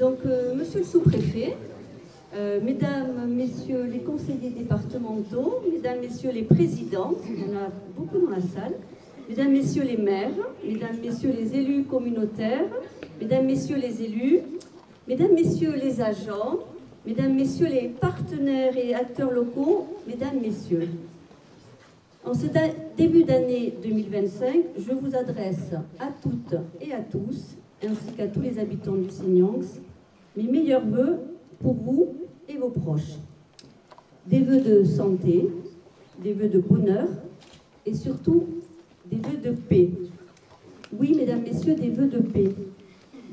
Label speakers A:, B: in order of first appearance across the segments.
A: Monsieur le sous-préfet, mesdames, messieurs les conseillers départementaux, mesdames, messieurs les présidents, il y en a beaucoup dans la salle, mesdames, messieurs les maires, mesdames, messieurs les élus communautaires, mesdames, messieurs les élus, mesdames, messieurs les agents, mesdames, messieurs les partenaires et acteurs locaux, mesdames, messieurs. En ce début d'année 2025, je vous adresse à toutes et à tous, ainsi qu'à tous les habitants du Signanx, mes meilleurs vœux pour vous et vos proches. Des vœux de santé, des vœux de bonheur et surtout des vœux de paix. Oui, mesdames, messieurs, des vœux de paix,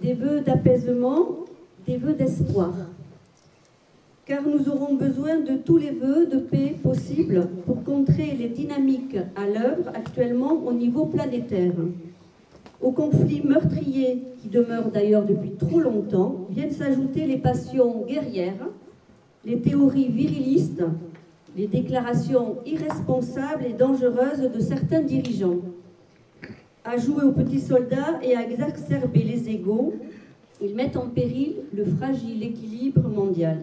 A: des vœux d'apaisement, des vœux d'espoir. Car nous aurons besoin de tous les vœux de paix possibles pour contrer les dynamiques à l'œuvre actuellement au niveau planétaire. Aux conflits meurtriers, qui demeurent d'ailleurs depuis trop longtemps, viennent s'ajouter les passions guerrières, les théories virilistes, les déclarations irresponsables et dangereuses de certains dirigeants. À jouer aux petits soldats et à exacerber les égos, ils mettent en péril le fragile équilibre mondial.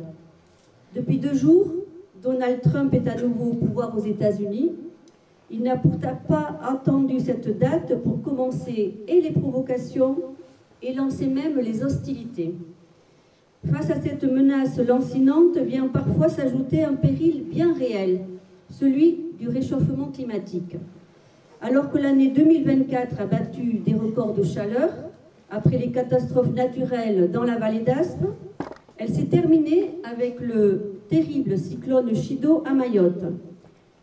A: Depuis 2 jours, Donald Trump est à nouveau au pouvoir aux États-Unis. Il n'a pourtant pas attendu cette date pour commencer et les provocations et lancer même les hostilités. Face à cette menace lancinante vient parfois s'ajouter un péril bien réel, celui du réchauffement climatique. Alors que l'année 2024 a battu des records de chaleur, après les catastrophes naturelles dans la vallée d'Aspe, elle s'est terminée avec le terrible cyclone Chido à Mayotte.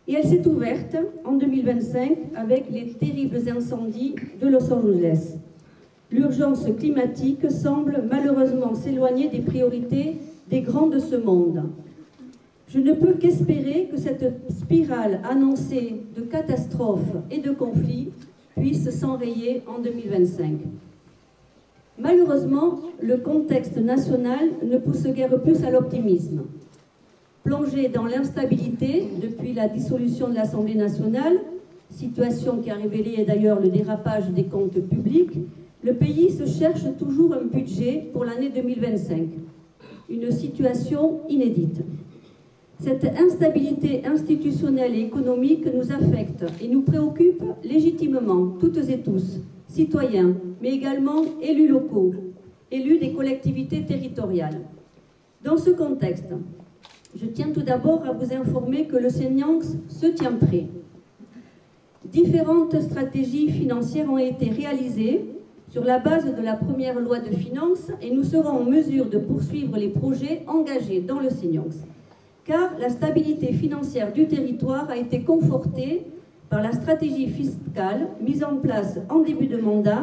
A: Et elle s'est ouverte en 2025 avec les terribles incendies de Los Angeles. L'urgence climatique semble malheureusement s'éloigner des priorités des grands de ce monde. Je ne peux qu'espérer que cette spirale annoncée de catastrophes et de conflits puisse s'enrayer en 2025. Malheureusement, le contexte national ne pousse guère plus à l'optimisme. Plongé dans l'instabilité depuis la dissolution de l'Assemblée nationale, situation qui a révélé d'ailleurs le dérapage des comptes publics, le pays se cherche toujours un budget pour l'année 2025. Une situation inédite. Cette instabilité institutionnelle et économique nous affecte et nous préoccupe légitimement, toutes et tous, citoyens, mais également élus locaux, élus des collectivités territoriales. Dans ce contexte, je tiens tout d'abord à vous informer que le Signanx se tient prêt. Différentes stratégies financières ont été réalisées sur la base de la première loi de finances et nous serons en mesure de poursuivre les projets engagés dans le Signanx. Car la stabilité financière du territoire a été confortée par la stratégie fiscale mise en place en début de mandat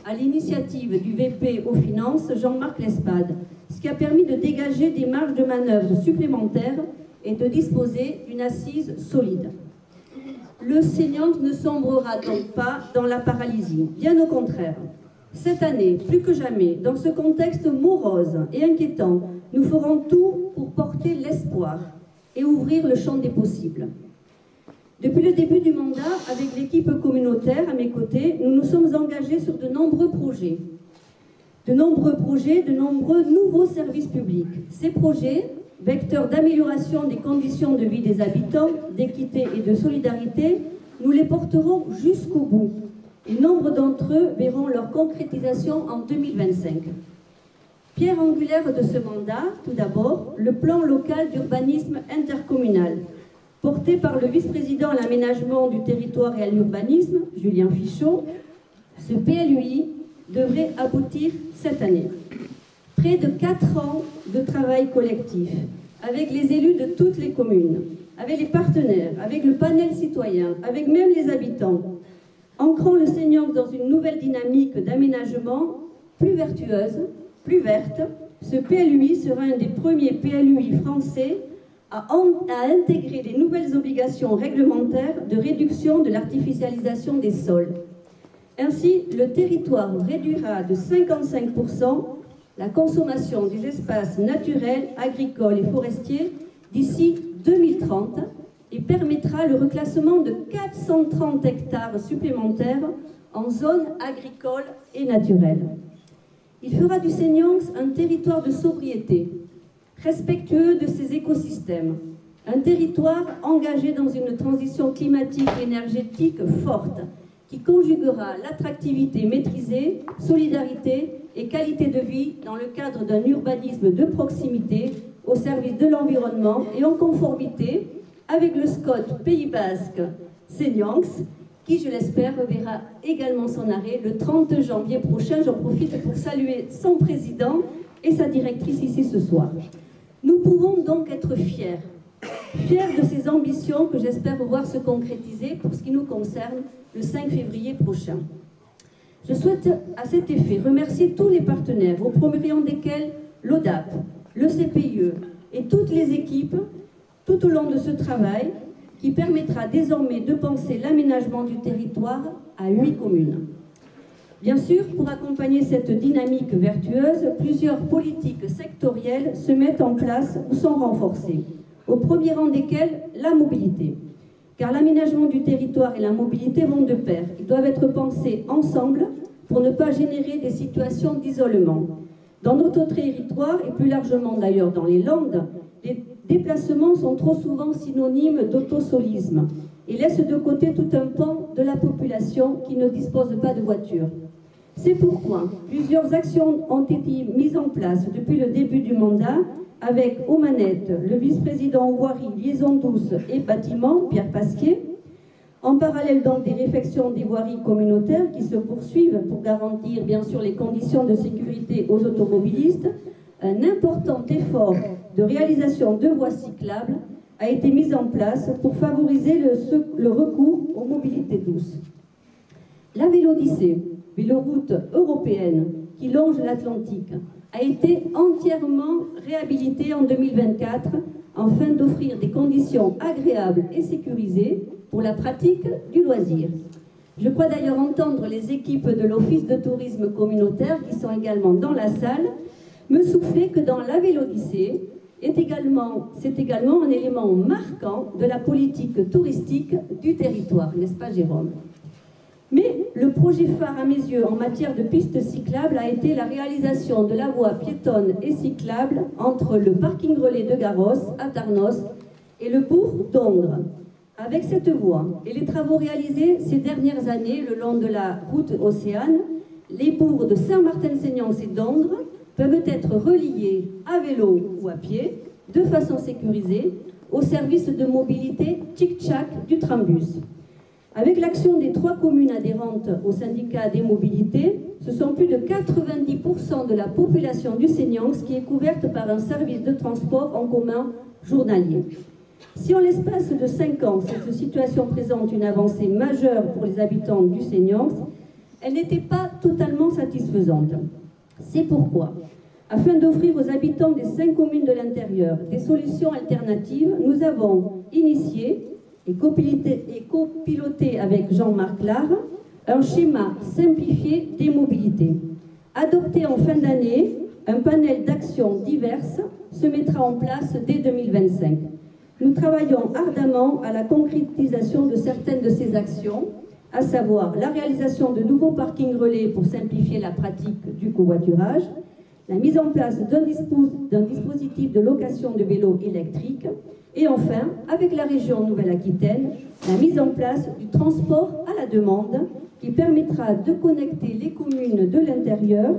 A: à l'initiative du VP aux finances Jean-Marc Lespade, ce qui a permis de dégager des marges de manœuvre supplémentaires et de disposer d'une assise solide. Le Signanx ne sombrera donc pas dans la paralysie, bien au contraire. Cette année, plus que jamais, dans ce contexte morose et inquiétant, nous ferons tout pour porter l'espoir et ouvrir le champ des possibles. Depuis le début du mandat, avec l'équipe communautaire à mes côtés, nous nous sommes engagés sur de nombreux projets. De nombreux nouveaux services publics. Ces projets, vecteurs d'amélioration des conditions de vie des habitants, d'équité et de solidarité, nous les porterons jusqu'au bout. Et nombre d'entre eux verront leur concrétisation en 2025. Pierre angulaire de ce mandat, tout d'abord, le plan local d'urbanisme intercommunal, porté par le vice-président à l'aménagement du territoire et à l'urbanisme, Julien Fichot. Ce PLUI devrait aboutir cette année. Près de 4 ans de travail collectif, avec les élus de toutes les communes, avec les partenaires, avec le panel citoyen, avec même les habitants, ancrant le Signanx dans une nouvelle dynamique d'aménagement plus vertueuse, plus verte. Ce PLUI sera un des premiers PLUI français à intégrer les nouvelles obligations réglementaires de réduction de l'artificialisation des sols. Ainsi, le territoire réduira de 55% la consommation des espaces naturels, agricoles et forestiers d'ici 2030 et permettra le reclassement de 430 hectares supplémentaires en zone agricole et naturelle. Il fera du Seignanx un territoire de sobriété, respectueux de ses écosystèmes, un territoire engagé dans une transition climatique et énergétique forte, qui conjuguera l'attractivité maîtrisée, solidarité et qualité de vie dans le cadre d'un urbanisme de proximité au service de l'environnement et en conformité avec le SCOT Pays Basque Seignanx, qui, je l'espère, verra également son arrêt le 30 janvier prochain. J'en profite pour saluer son président et sa directrice ici ce soir. Nous pouvons donc être fiers de ces ambitions que j'espère voir se concrétiser pour ce qui nous concerne le 5 février prochain. Je souhaite à cet effet remercier tous les partenaires, au premier rang desquels l'ODAP, le CPIE et toutes les équipes tout au long de ce travail qui permettra désormais de penser l'aménagement du territoire à 8 communes. Bien sûr, pour accompagner cette dynamique vertueuse, plusieurs politiques sectorielles se mettent en place ou sont renforcées, au premier rang desquelles la mobilité. Car l'aménagement du territoire et la mobilité vont de pair. Ils doivent être pensés ensemble pour ne pas générer des situations d'isolement. Dans notre territoire, et plus largement d'ailleurs dans les Landes, les déplacements sont trop souvent synonymes d'autosolisme et laissent de côté tout un pan de la population qui ne dispose pas de voiture. C'est pourquoi plusieurs actions ont été mises en place depuis le début du mandat, avec aux manettes le vice-président voirie, liaison douce et bâtiment, Pierre Pasquier. En parallèle donc des réflexions des voiries communautaires qui se poursuivent pour garantir bien sûr les conditions de sécurité aux automobilistes, un important effort de réalisation de voies cyclables a été mis en place pour favoriser le recours aux mobilités douces. La Vélodyssée, véloroute européenne qui longe l'Atlantique, a été entièrement réhabilitée en 2024 afin d'offrir des conditions agréables et sécurisées pour la pratique du loisir. Je crois d'ailleurs entendre les équipes de l'Office de tourisme communautaire qui sont également dans la salle me souffler que dans la Vélodyssée, c'est également un élément marquant de la politique touristique du territoire, n'est-ce pas Jérôme? Mais le projet phare à mes yeux en matière de pistes cyclables a été la réalisation de la voie piétonne et cyclable entre le parking relais de Garros à Tarnos et le bourg d'Ongres. Avec cette voie et les travaux réalisés ces dernières années le long de la route Océane, les bourgs de Saint-Martin-Seignanx et d'Ongres peuvent être reliés à vélo ou à pied de façon sécurisée au service de mobilité Tic-Tac du Trambus. Avec l'action des 3 communes adhérentes au syndicat des mobilités, ce sont plus de 90% de la population du Seignanx qui est couverte par un service de transport en commun journalier. Si en l'espace de 5 ans, cette situation présente une avancée majeure pour les habitants du Seignanx, elle n'était pas totalement satisfaisante. C'est pourquoi, afin d'offrir aux habitants des 5 communes de l'intérieur des solutions alternatives, nous avons initié et copiloté avec Jean-Marc Lard un schéma simplifié des mobilités. Adopté en fin d'année, un panel d'actions diverses se mettra en place dès 2025. Nous travaillons ardemment à la concrétisation de certaines de ces actions, à savoir la réalisation de nouveaux parkings relais pour simplifier la pratique du covoiturage, la mise en place d'un dispositif de location de vélos électriques et enfin, avec la région Nouvelle-Aquitaine, la mise en place du transport à la demande qui permettra de connecter les communes de l'intérieur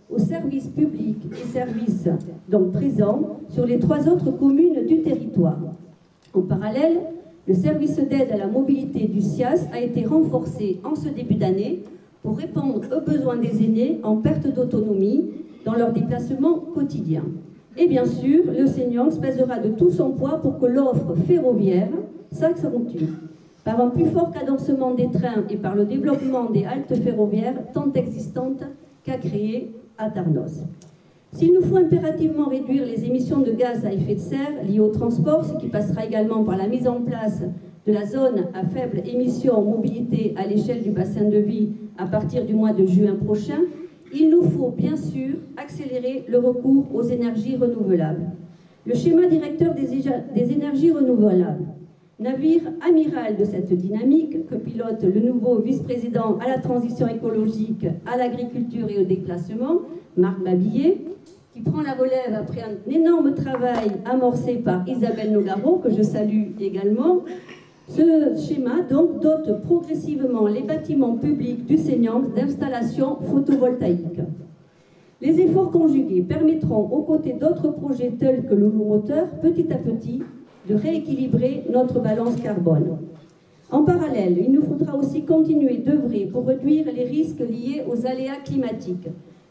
A: aux services publics et services donc présents sur les 3 autres communes du territoire. En parallèle, le service d'aide à la mobilité du SIAS a été renforcé en ce début d'année pour répondre aux besoins des aînés en perte d'autonomie dans leurs déplacements quotidiens. Et bien sûr, le Seignanx pèsera de tout son poids pour que l'offre ferroviaire s'accentue par un plus fort cadencement des trains et par le développement des haltes ferroviaires tant existantes qu'à créer à Tarnos. S'il nous faut impérativement réduire les émissions de gaz à effet de serre liées au transport, ce qui passera également par la mise en place de la zone à faible émission mobilité à l'échelle du bassin de vie à partir du mois de juin prochain, il nous faut bien sûr accélérer le recours aux énergies renouvelables. Le schéma directeur des énergies renouvelables Navire amiral de cette dynamique que pilote le nouveau vice-président à la transition écologique, à l'agriculture et au déclassement, Marc Babillet, qui prend la relève après un énorme travail amorcé par Isabelle Nogaro, que je salue également. Ce schéma donc dote progressivement les bâtiments publics du Seignanx d'installations photovoltaïques. Les efforts conjugués permettront, aux côtés d'autres projets tels que le lourd-moteur, petit à petit, de rééquilibrer notre balance carbone. En parallèle, il nous faudra aussi continuer d'œuvrer pour réduire les risques liés aux aléas climatiques,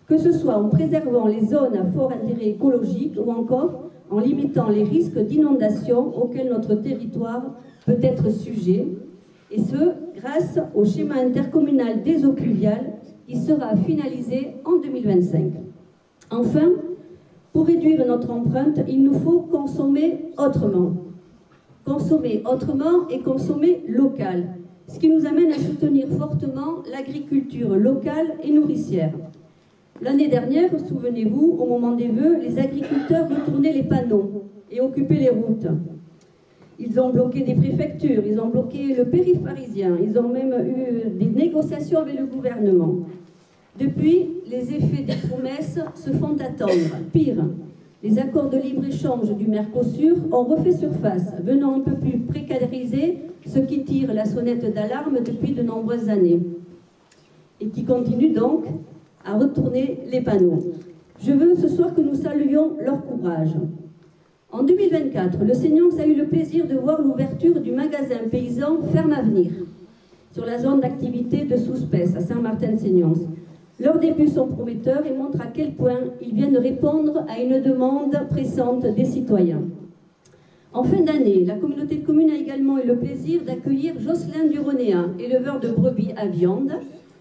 A: que ce soit en préservant les zones à fort intérêt écologique ou encore en limitant les risques d'inondation auxquels notre territoire peut être sujet, et ce, grâce au schéma intercommunal des eaux pluviales qui sera finalisé en 2025. Enfin, pour réduire notre empreinte, il nous faut consommer autrement. Consommer autrement et consommer local, ce qui nous amène à soutenir fortement l'agriculture locale et nourricière. L'année dernière, souvenez-vous, au moment des vœux, les agriculteurs retournaient les panneaux et occupaient les routes. Ils ont bloqué des préfectures, ils ont bloqué le périph' parisien, ils ont même eu des négociations avec le gouvernement. Depuis, les effets des promesses se font attendre. Pire, les accords de libre-échange du Mercosur ont refait surface, venant un peu plus précariser ceux qui tirent la sonnette d'alarme depuis de nombreuses années et qui continuent donc à retourner les panneaux. Je veux ce soir que nous saluions leur courage. En 2024, le Seignanx a eu le plaisir de voir l'ouverture du magasin paysan Ferme Avenir sur la zone d'activité de Souspès à Saint-Martin-de-Seignanx. Leurs débuts sont prometteurs et montrent à quel point ils viennent répondre à une demande pressante des citoyens. En fin d'année, la communauté de communes a également eu le plaisir d'accueillir Jocelyn Duronéa, éleveur de brebis à viande,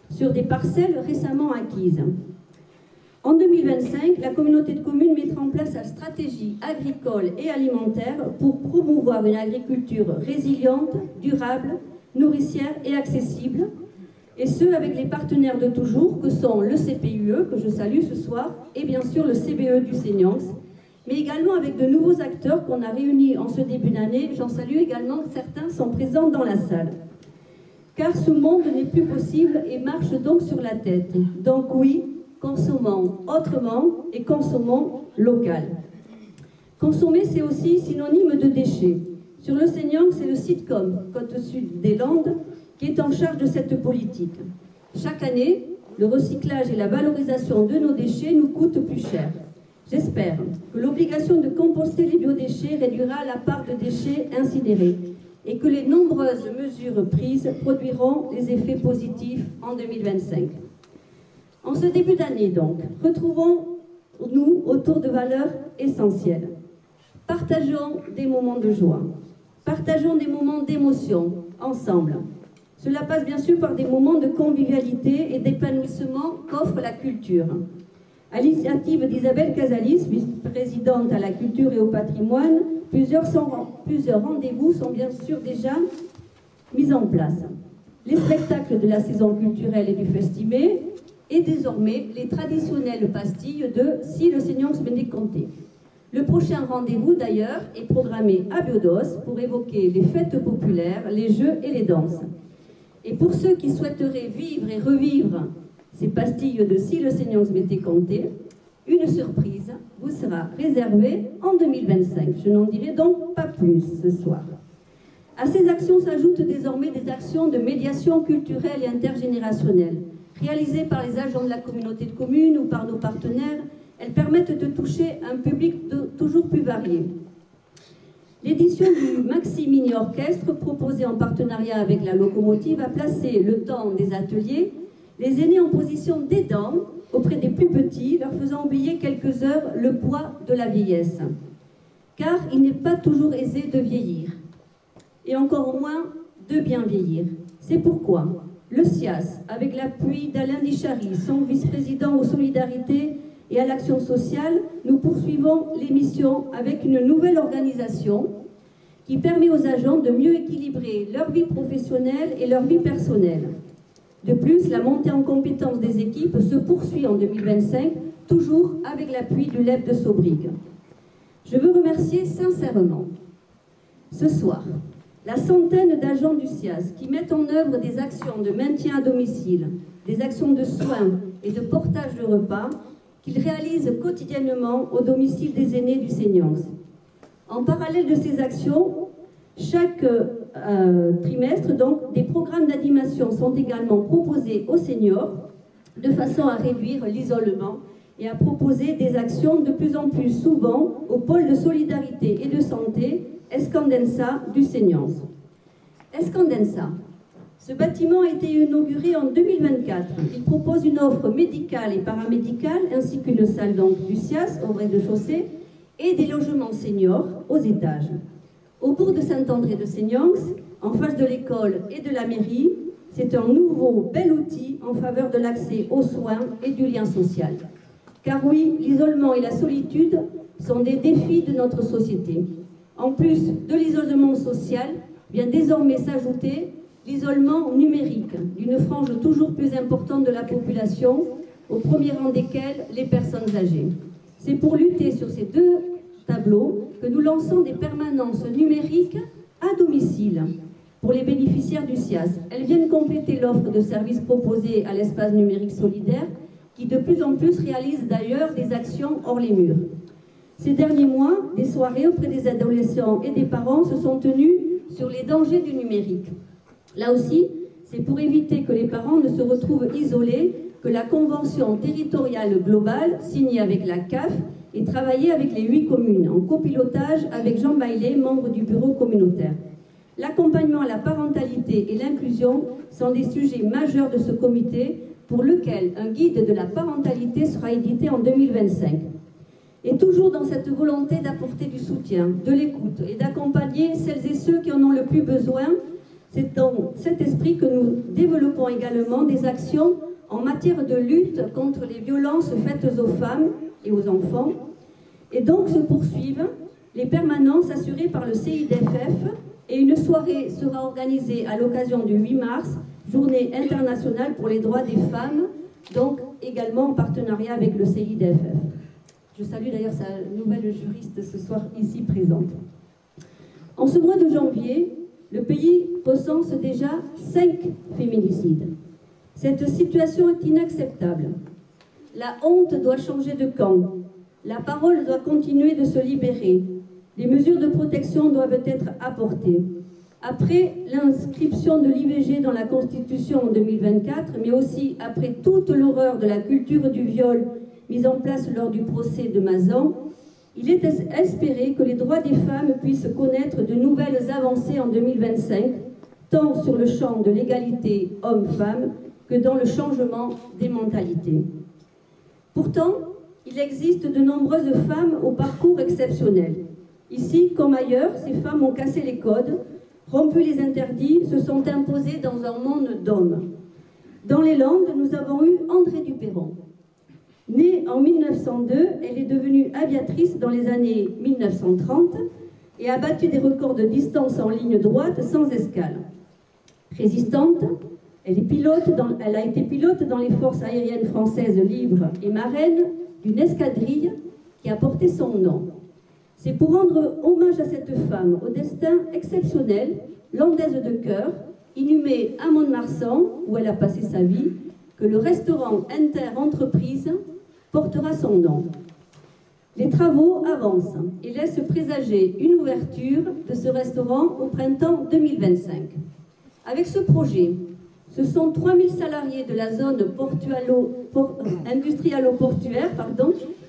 A: sur des parcelles récemment acquises. En 2025, la communauté de communes mettra en place sa stratégie agricole et alimentaire pour promouvoir une agriculture résiliente, durable, nourricière et accessible, et ce, avec les partenaires de toujours, que sont le CPUE, que je salue ce soir, et bien sûr le CBE du Seignanx, mais également avec de nouveaux acteurs qu'on a réunis en ce début d'année. J'en salue également, certains sont présents dans la salle. Car ce monde n'est plus possible et marche donc sur la tête. Donc oui, consommons autrement et consommons local. Consommer, c'est aussi synonyme de déchets. Sur le Seignanx, c'est le Sitcom, Côte-Sud des Landes, qui est en charge de cette politique. Chaque année, le recyclage et la valorisation de nos déchets nous coûtent plus cher. J'espère que l'obligation de composter les biodéchets réduira la part de déchets incinérés et que les nombreuses mesures prises produiront les effets positifs en 2025. En ce début d'année, donc, retrouvons-nous autour de valeurs essentielles. Partageons des moments de joie, partageons des moments d'émotion ensemble. Cela passe bien sûr par des moments de convivialité et d'épanouissement qu'offre la culture. À l'initiative d'Isabelle Casalis, vice-présidente à la culture et au patrimoine, plusieurs rendez-vous sont bien sûr déjà mis en place. Les spectacles de la saison culturelle et du Festimé, et désormais les traditionnelles pastilles de Si le Seignanx venait compter. Le prochain rendez-vous d'ailleurs est programmé à Biodos pour évoquer les fêtes populaires, les jeux et les danses. Et pour ceux qui souhaiteraient vivre et revivre ces pastilles de Si le Seignanx m'était compté, une surprise vous sera réservée en 2025. Je n'en dirai donc pas plus ce soir. À ces actions s'ajoutent désormais des actions de médiation culturelle et intergénérationnelle. Réalisées par les agents de la communauté de communes ou par nos partenaires, elles permettent de toucher un public toujours plus varié. L'édition du Maxi Mini Orchestre, proposée en partenariat avec la Locomotive, a placé le temps des ateliers les aînés en position d'aidants auprès des plus petits, leur faisant oublier quelques heures le poids de la vieillesse. Car il n'est pas toujours aisé de vieillir, et encore moins de bien vieillir. C'est pourquoi le SIAS, avec l'appui d'Alain Dichary, son vice-président aux solidarités et à l'action sociale, nous poursuivons l'émission avec une nouvelle organisation qui permet aux agents de mieux équilibrer leur vie professionnelle et leur vie personnelle. De plus, la montée en compétence des équipes se poursuit en 2025, toujours avec l'appui du LEP de Sobrig. Je veux remercier sincèrement, ce soir, La centaine d'agents du SIAS qui mettent en œuvre des actions de maintien à domicile, des actions de soins et de portage de repas qu'ils réalisent quotidiennement au domicile des aînés du Seignance. En parallèle de ces actions, chaque trimestre, donc, des programmes d'animation sont également proposés aux seniors de façon à réduire l'isolement et à proposer des actions de plus en plus souvent au pôle de solidarité et de santé Escandensa du Seignance. Escandensa. Ce bâtiment a été inauguré en 2024. Il propose une offre médicale et paramédicale ainsi qu'une salle donc, du SIAS au rez-de-chaussée et des logements seniors aux étages. Au bourg de Saint-André de Seignance, en face de l'école et de la mairie, c'est un nouveau bel outil en faveur de l'accès aux soins et du lien social. Car oui, l'isolement et la solitude sont des défis de notre société. En plus de l'isolement social, vient désormais s'ajouter l'isolement numérique d'une frange toujours plus importante de la population, au premier rang desquelles les personnes âgées. C'est pour lutter sur ces deux tableaux que nous lançons des permanences numériques à domicile pour les bénéficiaires du SIAS. Elles viennent compléter l'offre de services proposée à l'espace numérique solidaire qui de plus en plus réalise d'ailleurs des actions hors les murs. Ces derniers mois, des soirées auprès des adolescents et des parents se sont tenues sur les dangers du numérique. Là aussi, c'est pour éviter que les parents ne se retrouvent isolés que la convention territoriale globale signée avec la CAF et travaillée avec les 8 communes en copilotage avec Jean Baillet, membre du bureau communautaire. L'accompagnement à la parentalité et l'inclusion sont des sujets majeurs de ce comité pour lequel un guide de la parentalité sera édité en 2025. Et toujours dans cette volonté d'apporter du soutien, de l'écoute et d'accompagner celles et ceux qui en ont le plus besoin, c'est dans cet esprit que nous développons également des actions en matière de lutte contre les violences faites aux femmes et aux enfants. Et donc se poursuivent les permanences assurées par le CIDFF et une soirée sera organisée à l'occasion du 8 mars, journée internationale pour les droits des femmes, donc également en partenariat avec le CIDFF. Je salue d'ailleurs sa nouvelle juriste ce soir ici présente. En ce mois de janvier, le pays recense déjà 5 féminicides. Cette situation est inacceptable. La honte doit changer de camp. La parole doit continuer de se libérer. Les mesures de protection doivent être apportées. Après l'inscription de l'IVG dans la Constitution en 2024, mais aussi après toute l'horreur de la culture du viol mise en place lors du procès de Mazan, il est espéré que les droits des femmes puissent connaître de nouvelles avancées en 2025, tant sur le champ de l'égalité homme-femme que dans le changement des mentalités. Pourtant, il existe de nombreuses femmes au parcours exceptionnel. Ici, comme ailleurs, ces femmes ont cassé les codes, rompu les interdits, se sont imposées dans un monde d'hommes. Dans les Landes, nous avons eu André Dupeyron. Née en 1902, elle est devenue aviatrice dans les années 1930 et a battu des records de distance en ligne droite sans escale. Résistante, elle a été pilote dans les forces aériennes françaises libres et marraine d'une escadrille qui a porté son nom. C'est pour rendre hommage à cette femme au destin exceptionnel, landaise de cœur, inhumée à Mont-de-Marsan, où elle a passé sa vie, que le restaurant Inter-Entreprise portera son nom. Les travaux avancent et laissent présager une ouverture de ce restaurant au printemps 2025. Avec ce projet, ce sont 3000 salariés de la zone industrialo-portuaire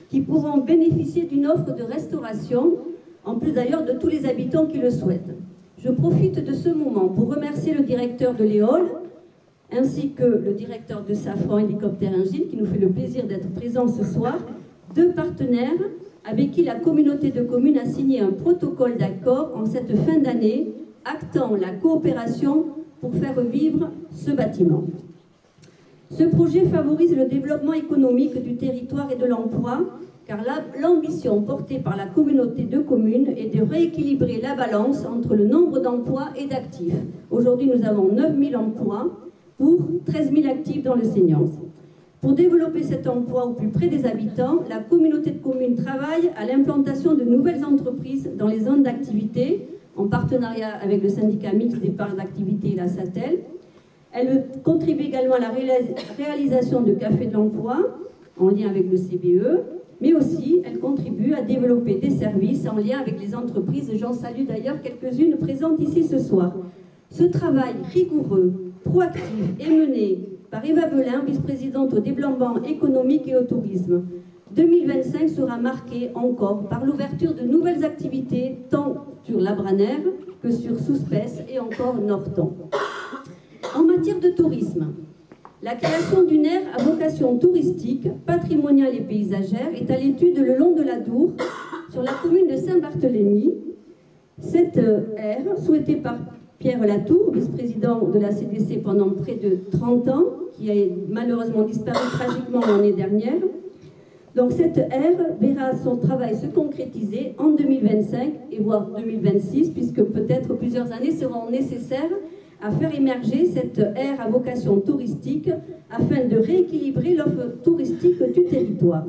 A: qui pourront bénéficier d'une offre de restauration, en plus d'ailleurs de tous les habitants qui le souhaitent. Je profite de ce moment pour remercier le directeur de l'Éole, ainsi que le directeur de Safran Hélicoptère Engine, qui nous fait le plaisir d'être présent ce soir, 2 partenaires avec qui la communauté de communes a signé un protocole d'accord en cette fin d'année, actant la coopération pour faire vivre ce bâtiment. Ce projet favorise le développement économique du territoire et de l'emploi, car l'ambition portée par la communauté de communes est de rééquilibrer la balance entre le nombre d'emplois et d'actifs. Aujourd'hui, nous avons 9000 emplois pour 13 000 actifs dans le Seignance. Pour développer cet emploi au plus près des habitants, la communauté de communes travaille à l'implantation de nouvelles entreprises dans les zones d'activité en partenariat avec le syndicat mixte des parcs d'activité et la SATEL. Elle contribue également à la réalisation de cafés de l'emploi en lien avec le CBE, mais aussi elle contribue à développer des services en lien avec les entreprises. J'en salue d'ailleurs quelques-unes présentes ici ce soir. Ce travail rigoureux, proactif est mené par Eva Belin, vice-présidente au développement économique et au tourisme. 2025 sera marqué encore par l'ouverture de nouvelles activités, tant sur Labranère que sur Souspès et encore Norton. En matière de tourisme, la création d'une aire à vocation touristique, patrimoniale et paysagère est à l'étude le long de la Dour, sur la commune de Saint-Barthélemy. Cette aire, souhaitée par Pierre Latour, vice-président de la CDC pendant près de 30 ans, qui a malheureusement disparu tragiquement l'année dernière. Donc cette aire verra son travail se concrétiser en 2025 et voire 2026, puisque peut-être plusieurs années seront nécessaires à faire émerger cette aire à vocation touristique afin de rééquilibrer l'offre touristique du territoire.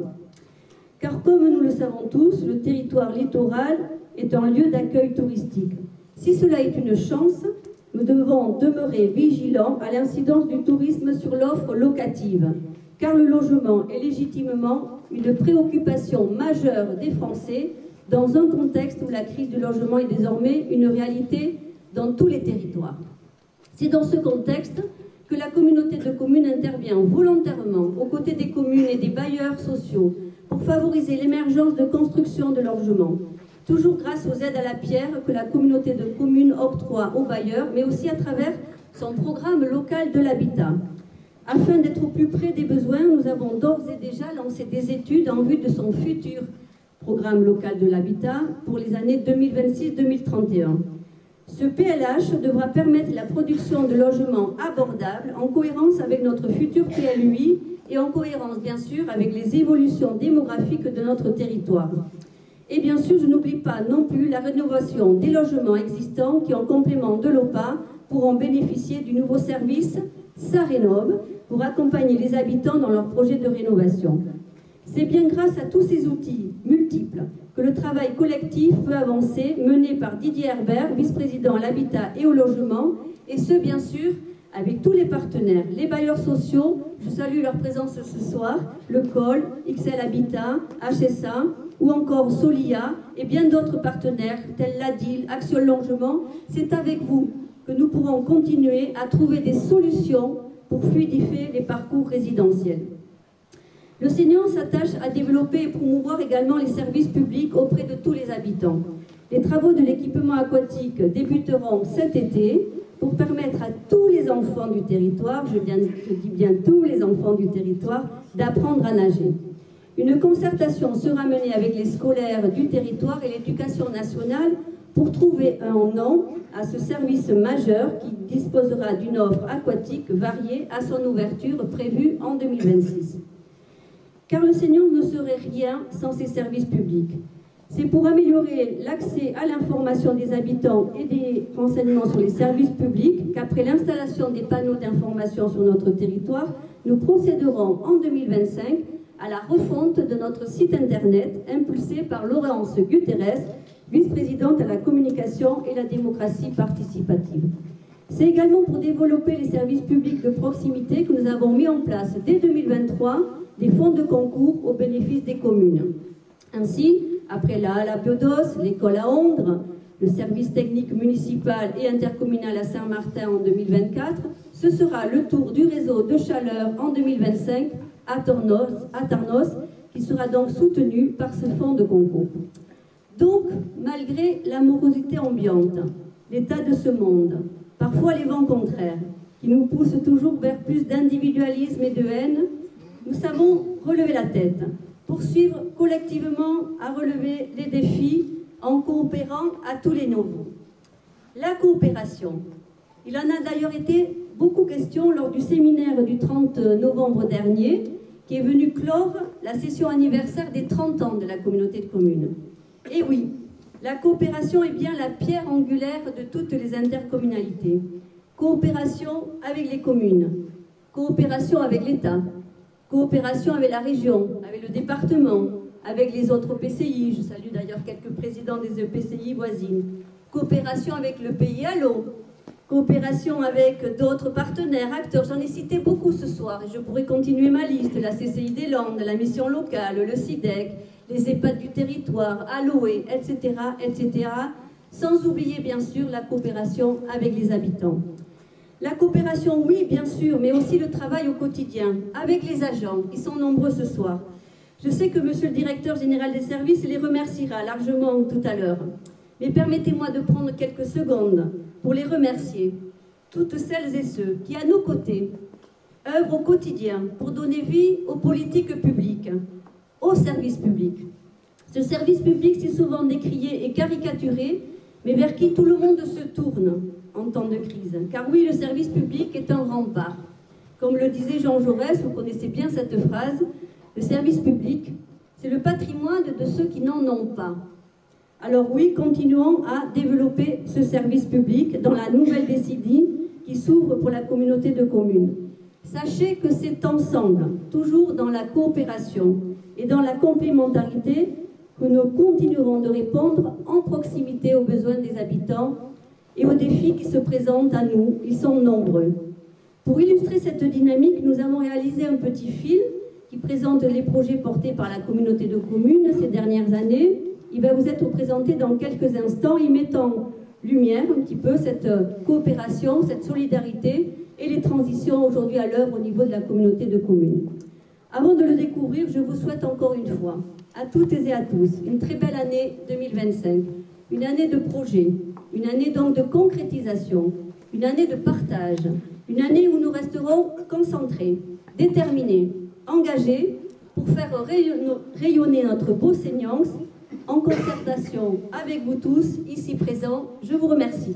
A: Car comme nous le savons tous, le territoire littoral est un lieu d'accueil touristique. Si cela est une chance, nous devons demeurer vigilants à l'incidence du tourisme sur l'offre locative, car le logement est légitimement une préoccupation majeure des Français dans un contexte où la crise du logement est désormais une réalité dans tous les territoires. C'est dans ce contexte que la communauté de communes intervient volontairement aux côtés des communes et des bailleurs sociaux pour favoriser l'émergence de construction de logements, toujours grâce aux aides à la pierre que la communauté de communes octroie aux bailleurs, mais aussi à travers son programme local de l'habitat. Afin d'être au plus près des besoins, nous avons d'ores et déjà lancé des études en vue de son futur programme local de l'habitat pour les années 2026-2031. Ce PLH devra permettre la production de logements abordables en cohérence avec notre futur PLUI et en cohérence bien sûr avec les évolutions démographiques de notre territoire. Et bien sûr, je n'oublie pas non plus la rénovation des logements existants qui, en complément de l'OPA, pourront bénéficier du nouveau service SARénov pour accompagner les habitants dans leurs projets de rénovation. C'est bien grâce à tous ces outils multiples que le travail collectif peut avancer, mené par Didier Herbert, vice-président à l'habitat et au logement, et ce, bien sûr, avec tous les partenaires, les bailleurs sociaux, je salue leur présence ce soir, le COL, XL Habitat, HSA, ou encore Solia, et bien d'autres partenaires, tels l'ADIL, Action Logement. C'est avec vous que nous pourrons continuer à trouver des solutions pour fluidifier les parcours résidentiels. Le Sénat s'attache à développer et promouvoir également les services publics auprès de tous les habitants. Les travaux de l'équipement aquatique débuteront cet été pour permettre à tous les enfants du territoire, je dis bien tous les enfants du territoire, d'apprendre à nager. Une concertation sera menée avec les scolaires du territoire et l'éducation nationale pour trouver un nom à ce service majeur qui disposera d'une offre aquatique variée à son ouverture prévue en 2026. Car le Sénat ne serait rien sans ses services publics. C'est pour améliorer l'accès à l'information des habitants et des renseignements sur les services publics qu'après l'installation des panneaux d'information sur notre territoire, nous procéderons en 2025 à la refonte de notre site internet impulsé par Laurence Guterres, vice-présidente à la communication et la démocratie participative. C'est également pour développer les services publics de proximité que nous avons mis en place dès 2023 des fonds de concours au bénéfice des communes. Ainsi, après la Biodos, l'école à Ondres, le service technique municipal et intercommunal à Saint-Martin en 2024, ce sera le tour du réseau de chaleur en 2025 à Tarnos, qui sera donc soutenu par ce fonds de concours. Donc, malgré l'amorosité ambiante, l'état de ce monde, parfois les vents contraires, qui nous poussent toujours vers plus d'individualisme et de haine, nous savons relever la tête, poursuivre collectivement à relever les défis en coopérant à tous les niveaux. La coopération, il en a d'ailleurs été beaucoup question lors du séminaire du 30 novembre dernier, qui est venu clore la session anniversaire des 30 ans de la communauté de communes. Et oui, la coopération est bien la pierre angulaire de toutes les intercommunalités. Coopération avec les communes, coopération avec l'État, coopération avec la région, avec le département, avec les autres EPCI. Je salue d'ailleurs quelques présidents des EPCI voisines. coopération avec le pays à l'eau, coopération avec d'autres partenaires, acteurs. J'en ai cité beaucoup ce soir et je pourrais continuer ma liste. La CCI des Landes, la mission locale, le SIDEC, les EHPAD du territoire, Aloé, etc., etc. Sans oublier bien sûr la coopération avec les habitants. La coopération, oui, bien sûr, mais aussi le travail au quotidien avec les agents, qui sont nombreux ce soir. Je sais que monsieur le directeur général des services les remerciera largement tout à l'heure. Mais permettez-moi de prendre quelques secondes pour les remercier, toutes celles et ceux qui, à nos côtés, œuvrent au quotidien pour donner vie aux politiques publiques, au service public. Ce service public si souvent décrié et caricaturé, mais vers qui tout le monde se tourne en temps de crise. Car oui, le service public est un rempart. Comme le disait Jean Jaurès, vous connaissez bien cette phrase, le service public, c'est le patrimoine de ceux qui n'en ont pas. Alors oui, continuons à développer ce service public dans la nouvelle décennie qui s'ouvre pour la communauté de communes. Sachez que c'est ensemble, toujours dans la coopération et dans la complémentarité, que nous continuerons de répondre en proximité aux besoins des habitants et aux défis qui se présentent à nous. Ils sont nombreux. Pour illustrer cette dynamique, nous avons réalisé un petit film qui présente les projets portés par la communauté de communes ces dernières années. Il va vous être présenté dans quelques instants, y mettant lumière un petit peu cette coopération, cette solidarité et les transitions aujourd'hui à l'œuvre au niveau de la communauté de communes. Avant de le découvrir, je vous souhaite encore une fois, à toutes et à tous, une très belle année 2025, une année de projet, une année donc de concrétisation, une année de partage, une année où nous resterons concentrés, déterminés, engagés pour faire rayonner notre beau Seignance en concertation avec vous tous, ici présents. Je vous remercie.